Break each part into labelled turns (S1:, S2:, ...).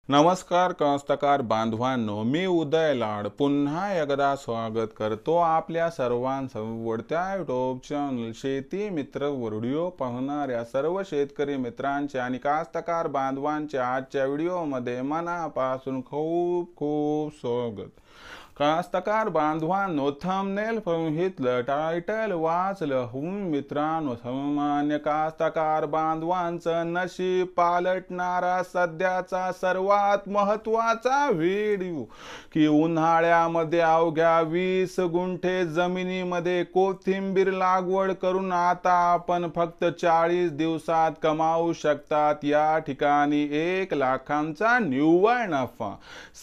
S1: नमस्कार कास्तकार बांधवांनो, मी उदय लाड पुन्हा एकदा स्वागत करतो आपल्या सर्वांसवडत्या यूट्यूब चॅनल शेती मित्र व्हिडिओ पाहणाऱ्या सर्व शेतकरी मित्रांचे आणि कास्तकार बांधवांचे आजच्या व्हिडिओमध्ये मनापासून खूप खूप स्वागत। कास्तकार बांधवांनो, थंबनेल पाहिलं, टायटल वाचलं होऊन मित्रांनो, सामान्य कास्तकार बांधवांचं नशीब पालटणारा सध्याचा सर्वात महत्त्वाचा व्हिडिओ की उन्हाळ्यामध्ये अवघ्या 20 गुंठे जमिनीमध्ये कोथिंबीर लागवड करून आता आपण फक्त 40 दिवसात कमावू शकतात या ठिकाणी 1 लाखांचा निव्वळ नफा।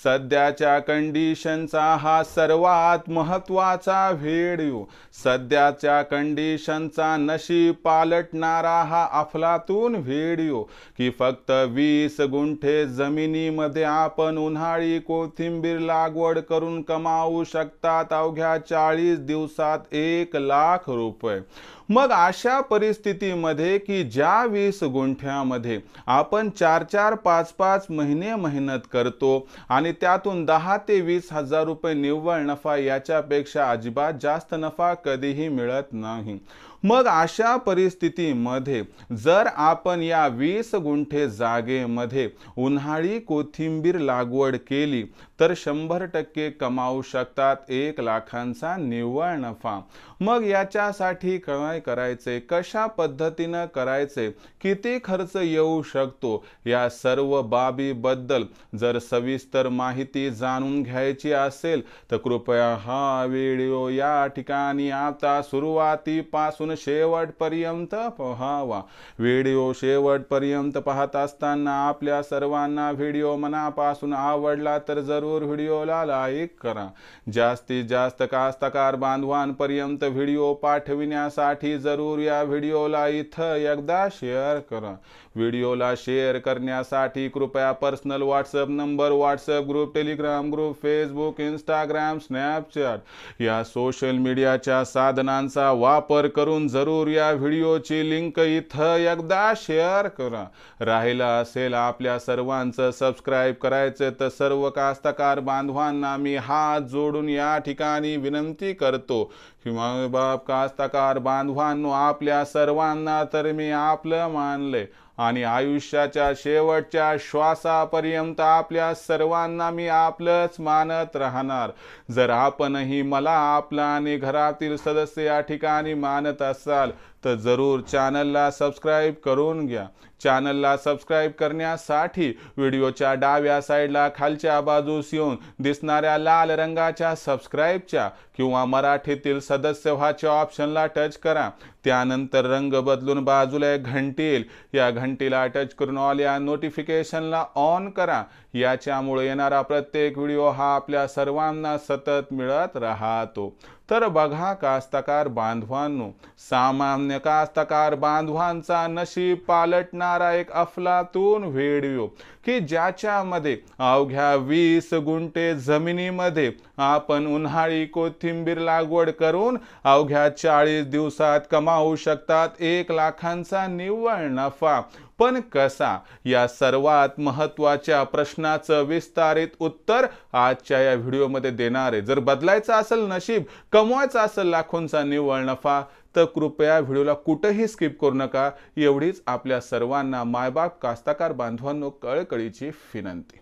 S1: सध्याच्या कंडिशनचा हा सर्वात महत्त्वाचा व्हिडिओ, सध्याच्या कंडिशनचा नशीब पालटणारा हा अफलातून व्हिडिओ की फक्त 20 गुंठे जमिनीमध्ये आपण उन्हाळी कोथिंबीर लागवड करून कमावू शकतात अवघ्या 40 दिवसात 1 लाख रुपये। मग अशा परिस्थितीमध्ये की ज्या 20 गुंठ्यामध्ये आपण 4-4, 5-5 महिने मेहनत करतो आणि त्यातून 10 ते 20 हजार रुपये निव्वळ नफा, याच्यापेक्षा अजिबात जास्त नफा कधीही मिळत नाही। मग अशा परिस्थितीमध्ये जर आपण या 20 गुंठे जागेमध्ये उन्हाळी कोथिंबीर लागवड केली तर 100% कमावू शकतात 1 लाखांचा निव्वळ नफा। मग याच्यासाठी काय करायचे, कशा पद्धतीने करायचे, किती खर्च येऊ शकतो, या सर्व बाबीबद्दल जर सविस्तर माहिती जाणून घ्यायची असेल तर कृपया हा व्हिडिओ या ठिकाणी आता सुरुवातीपासून शेवटपर्यंत पहावा। व्हिडिओ शेवटपर्यंत पाहत असताना आपल्या सर्वांना व्हिडिओ मनापासून आवडला तर जरूर व्हिडिओला लाईक करा। जास्तीत जास्त कास्तकार बांधवांपर्यंत व्हिडिओ पाठविण्यासाठी जरूर या व्हिडिओला इथं एकदा शेअर करा। व्हिडिओला शेअर करण्यासाठी कृपया personal WhatsApp number, WhatsApp group, Telegram group, Facebook, Instagram, Snapchat या सोशल मीडियाच्या साधनांचा वापर करून जरूर या व्हिडिओची लिंक इथं एकदा शेअर करा। राहिला असेल आपल्या सर्वांचं सबस्क्राइब करायचं तर सर्व कास्तकार बांधवांना मी हात जोडून या ठिकाणी विनंती करतो की माय बाप कास्तकार बांधवांनो, आपल्या सर्वांना तर मी आपलं मानले आणि आयुष्याच्या शेवटच्या श्वासापर्यंत आपल्या सर्वांना मी आपलंच मानत राहणार। जर आपणही मला आपला आणि घरातील सदस्य या ठिकाणी मानत असाल तर जरूर चॅनलला सबस्क्राइब करून घ्या। चॅनलला सबस्क्राइब करण्यासाठी व्हिडिओच्या डाव्या साईडला खालच्या बाजूस येऊन दिसणाऱ्या लाल रंगाच्या सबस्क्राइबच्या किंवा मराठीतील सदस्य व्हाच्या ऑप्शनला टच करा। त्यानंतर रंग बदलून बाजूला एक घंटी येईल, या घंटीला टच करून ऑल या नोटिफिकेशनला ऑन करा। याच्यामुळे येणारा प्रत्येक व्हिडिओ हा आपल्या सर्वांना सतत मिळत राहतो। तर बघा कास्तकार बांधवांनो, सामान्य कास्तकार बांधवांचा नशीब पालटणारा एक अफलातून व्हिडिओ की ज्याच्यामध्ये अवघ्या 20 गुंठे जमिनीमध्ये आपण उन्हाळी कोथिंबीर लागवड करून अवघ्या 40 दिवसात कमावू शकतात 1 लाखांचा निव्वळ नफा। पण कसा, या सर्वात महत्त्वाच्या प्रश्नाचं विस्तारित उत्तर आजच्या या व्हिडिओमध्ये देणार आहे। जर बदलायचं असेल नशीब, कमवायचा असेल लाखोंचा निव्वळ नफा तर कृपया व्हिडिओला कुठेही स्किप करू नका, एवढीच आपल्या सर्वांना मायबाप कास्तकार बांधवांनो कळकळीची विनंती।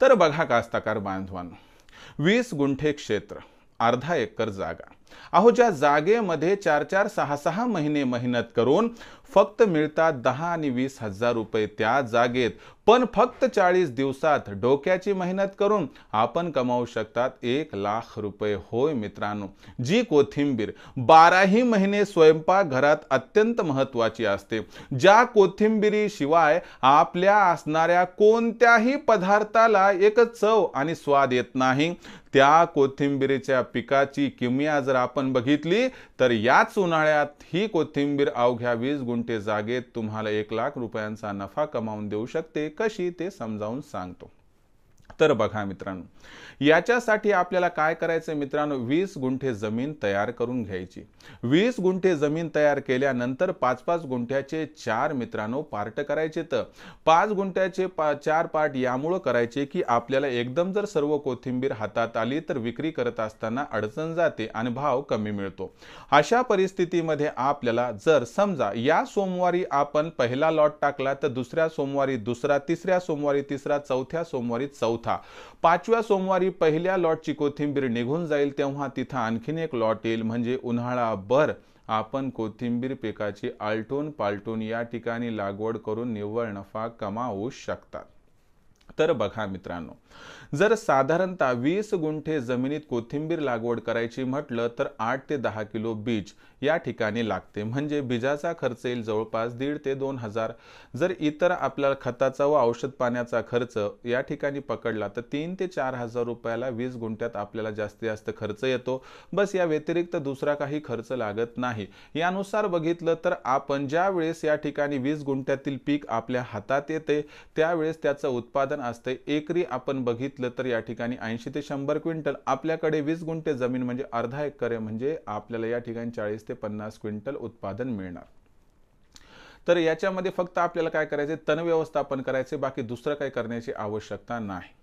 S1: तर बघा कास्तकार बांधवांनो, 20 गुंठे क्षेत्र, अर्धा एकर जागा, अहो ज्या जागेमध्ये 4-4, 6-6 महिने मेहनत करून फक्त मिळतात 10 आणि 20 हजार रुपये त्या जागेत, पण फक्त 40 दिवसात डोक्याची मेहनत करून आपण कमावू शकतात 1 लाख रुपये। होय मित्रांनो, जी कोथिंबीर 12ही महिने स्वयंपाक घरात अत्यंत महत्त्वाची असते, ज्या कोथिंबीरीशिवाय आपल्या असणाऱ्या कोणत्याही पदार्थाला एक चव आणि स्वाद येत नाही, त्या कोथिंबीरीच्या पिकाची किमया जर आपण बघितली तर याच उन्हाळ्यात ही कोथिंबीर अवघ्या 20 गुंठे जागेत तुम्हाला 1 लाख रुपयांचा नफा कमावून देऊ शकते। कशी ते समजावून सांगतो। तर बघा मित्रांनो, याच्यासाठी आपल्याला काय करायचं मित्रांनो, 20 गुंठे जमीन तयार करून घ्यायची. 20 गुंठे जमीन तयार केल्यानंतर 5-5 गुंठ्याचे 4 मित्रांनो पार्ट करायचे. तर 5 गुंठ्याचे 4 पार्ट यामुळे करायचे की आपल्याला एकदम जर सर्व कोथिंबीर हातात आली तर विक्री करत असताना अडचण जाते आणि भाव कमी मिळतो. अशा परिस्थितीमध्ये आपल्याला जर समजा या सोमवारी आपण पहिला लॉट टाकला तर दुसऱ्या सोमवारी दुसरा, तिसऱ्या सोमवारी तिसरा, चौथ्या सोमवारी चौथा, 5व्या सोमवारी पहिल्या लॉटची कोथिंबीर निघून जाईल, तेव्हा तिथं आणखीन एक लॉट येईल. म्हणजे उन्हाळाभर आपण कोथिंबीर पिकाची आलटून पालटून या ठिकाणी लागवड करून निव्वळ नफा कमावू शकतात. तर बघा मित्रांनो, जर साधारणतः 20 गुंठे जमिनीत कोथिंबीर लागवड करायची म्हटलं तर 8 ते 10 किलो बीज या ठिकाणी लागते. म्हणजे बीजाचा खर्च येईल जवळपास 1,500 ते 2,000. जर इतर आपल्याला खताचा व औषध पाण्याचा खर्च या ठिकाणी पकडला तर 3 ते 4,000 रुपयाला 20 गुंठ्यात आपल्याला जास्तीत जास्त खर्च येतो. बस या व्यतिरिक्त दुसरा काही खर्च लागत नाही. यानुसार बघितलं तर आपण ज्या वेळेस या ठिकाणी 20 गुंठ्यातील पीक आपल्या हातात येते त्यावेळेस त्याचं उत्पादन असते. एकरी आपण बघितलं तर या ठिकाणी 80 ते 100 क्विंटल. आपल्याकडे 20 गुंठे जमीन म्हणजे अर्धा एकर आहे, म्हणजे आपल्याला या ठिकाणी 40 ते 50 क्विंटल उत्पादन मिळणार. तर याच्यामध्ये फक्त आपल्याला काय करायचे, तण व्यवस्थापन करायचे, बाकी दुसरं काही करण्याची आवश्यकता नाही.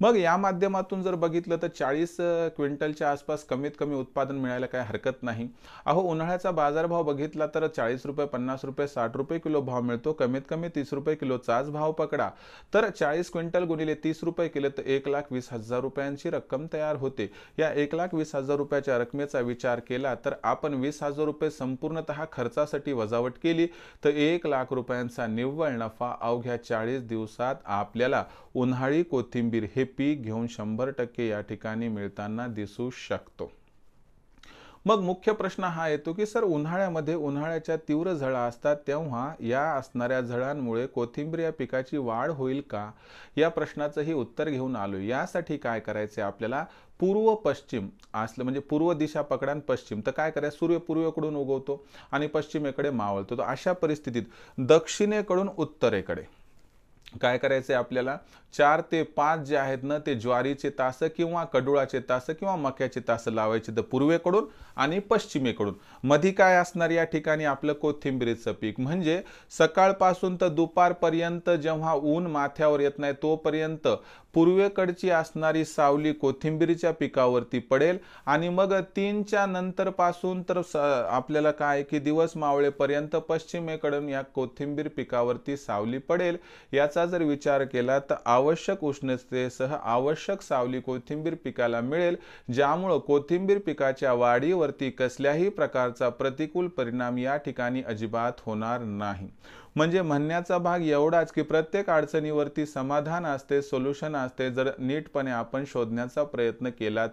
S1: मग या माध्यमातून जर बघितलं तर 40 क्विंटलच्या आसपास कमीत कमी उत्पादन मिळायला काही हरकत नाही. अहो, उन्हाळ्याचा बाजारभाव बघितला तर 40 रुपये, 50 रुपये, 60 रुपये किलो भाव मिळतो. कमीत कमी 30 रुपये किलोचाच भाव पकडा. तर 40 क्विंटल गुणिले 30 रुपये केले तर 1,20,000 रुपयांची रक्कम तयार होते. या 1,20,000 रुपयाच्या रकमेचा विचार केला तर आपण 20,000 रुपये संपूर्णतः खर्चासाठी वजावट केली तर 1,00,000 रुपयांचा निव्वळ नफा अवघ्या 40 दिवसात आपल्याला उन्हाळी कोथिंबीर हे पीक घेऊन 100% या ठिकाणी मिळताना दिसू शकतो. मग मुख्य प्रश्न हा येतो की सर, उन्हाळ्यामध्ये उन्हाळ्याच्या तीव्र झळा असतात, तेव्हा या असणाऱ्या झळांमुळे कोथिंबीर या पिकाची वाढ होईल का? या प्रश्नाचंही उत्तर घेऊन आलो. यासाठी काय करायचे आपल्याला, पूर्व पश्चिम असलं म्हणजे पूर्व दिशा पकडा आणि पश्चिम, तर काय करायचं, सूर्य पूर्वेकडून उगवतो आणि पश्चिमेकडे मावळतो. तर अशा परिस्थितीत दक्षिणेकडून उत्तरेकडे काय करायचंय आपल्याला, 4 ते 5 जे आहेत ना ते ज्वारीचे तास किंवा कडुळाचे तास किंवा मक्याचे तास लावायचे. तर पूर्वेकडून आणि पश्चिमेकडून. मधी काय असणार या ठिकाणी आपलं कोथिंबीरीचं पीक. म्हणजे सकाळपासून तर दुपारपर्यंत जेव्हा ऊन माथ्यावर येत नाही तोपर्यंत पूर्वेकडची असणारी सावली कोथिंबीरीच्या पिकावरती पडेल आणि मग 3च्या नंतर पासून तर आपल्याला काय की दिवस मावळेपर्यंत पश्चिमेकडून या कोथिंबीर पिकावरती सावली पडेल. याचा जर विचार केला तर आवश्यक उष्णतेसह आवश्यक सावली कोथिंबीर पिकाला मिळेल, ज्यामुळे कोथिंबीर पिकाच्या वाढीवरती कसल्याही प्रकारचा प्रतिकूल परिणाम या ठिकाणी अजिबात होणार नाही. म्हणजे म्हणण्याचा भाग एवढाच की प्रत्येक अडचणीवरती समाधान असते, सोल्युशन असते, जर नीटपणे आपण शोधण्याचा प्रयत्न केला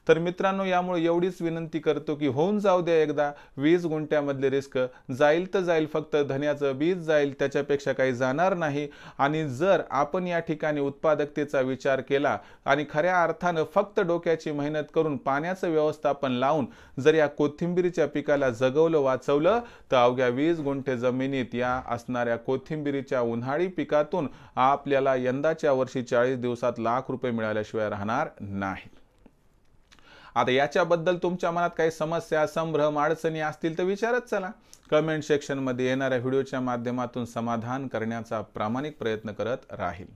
S1: तर मित्रांनो, यामुळे एवढीच विनंती करतो की होऊन जाऊ द्या एकदा. 20 गुंठ्यामधले रिस्क जाईल तर जाईल, फक्त धन्याचं बीज जाईल, त्याच्यापेक्षा काही जाणार नाही. आणि जर आपण या ठिकाणी उत्पादकतेचा विचार केला आणि खऱ्या अर्थानं फक्त डोक्याची मेहनत करून पाण्याचं व्यवस्थापन लावून जर या कोथिंबीरीच्या पिकाला जगवलं, वाचवलं, तर अवघ्या 20 गुंठे जमिनीत या असणाऱ्या कोथिंबीरीच्या उन्हाळी पिकातून आपल्याला यंदाच्या वर्षी 40 दिवसात लाख रुपये मिळाल्याशिवाय राहणार नाही. आता याच्याबद्दल तुमच्या मनात काही समस्या, संभ्रम, अडचणी असतील तर विचारत चला. कमेंट सेक्शनमध्ये येणाऱ्या व्हिडिओच्या माध्यमातून समाधान करण्याचा प्रामाणिक प्रयत्न करत राहील.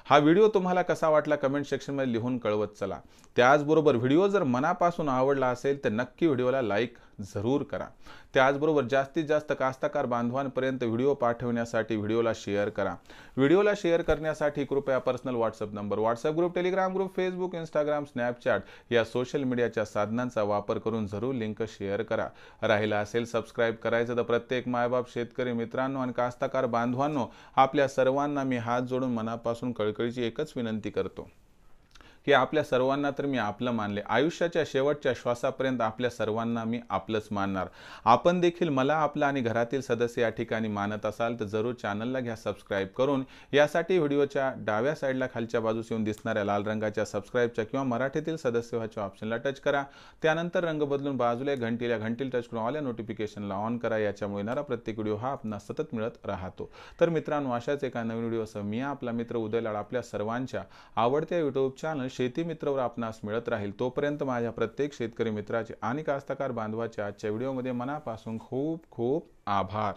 S1: हा व्हिडिओ तुम्हाला कसा वाटला कमेंट सेक्शनमध्ये लिहून कळवत चला. त्याचबरोबर व्हिडिओ जर मनापासून आवडला असेल तर नक्की व्हिडिओला लाईक जरूर करा. त्याचबरोबर जास्तीत जास्त कास्तकार बांधवांपर्यंत व्हिडिओ पाठवण्यासाठी व्हिडिओला शेअर करा. व्हिडिओला शेअर करण्यासाठी कृपया personal WhatsApp number, WhatsApp group, Telegram group, Facebook, Instagram, Snapchat या सोशल मीडियाच्या साधनांचा वापर करून जरूर लिंक शेअर करा. राहिला असेल सबस्क्राईब करायचं तर प्रत्येक मायबाप, शेतकरी मित्रांनो आणि कास्तकार बांधवांनो, आपल्या सर्वांना मी हात जोडून मनापासून कळकळीची एकच विनंती करतो की आपल्या सर्वांना तर मी आपलं मानले, आयुष्याच्या शेवटच्या श्वासापर्यंत आपल्या सर्वांना मी आपलंच मानणार. आपण देखील मला आपलं आणि घरातील सदस्य या ठिकाणी मानत असाल तर जरूर चॅनलला घ्या सबस्क्राईब करून. यासाठी व्हिडिओच्या डाव्या साईडला खालच्या बाजूस येऊन दिसणाऱ्या लाल रंगाच्या सबस्क्राईबच्या किंवा मराठीतील सदस्य व्हायच्या ऑप्शनला टच करा. त्यानंतर रंग बदलून बाजूला घंटीला टच करून ऑल या नोटिफिकेशनला ऑन करा. याच्यामुळे येणारा प्रत्येक व्हिडिओ हा आपणास सतत मिळत राहतो. तर मित्रांनो, अशाच एका नवीन व्हिडिओसह मी आपला मित्र उदय लाड आपल्या सर्वांच्या आवडत्या यूट्यूब चॅनल शेती मित्रवर आपणास मिळत राहील. तोपर्यंत माझ्या प्रत्येक शेतकरी मित्राचे आणि कास्तकार बांधवाचे आजच्या व्हिडिओमध्ये मनापासून खूप खूप आभार.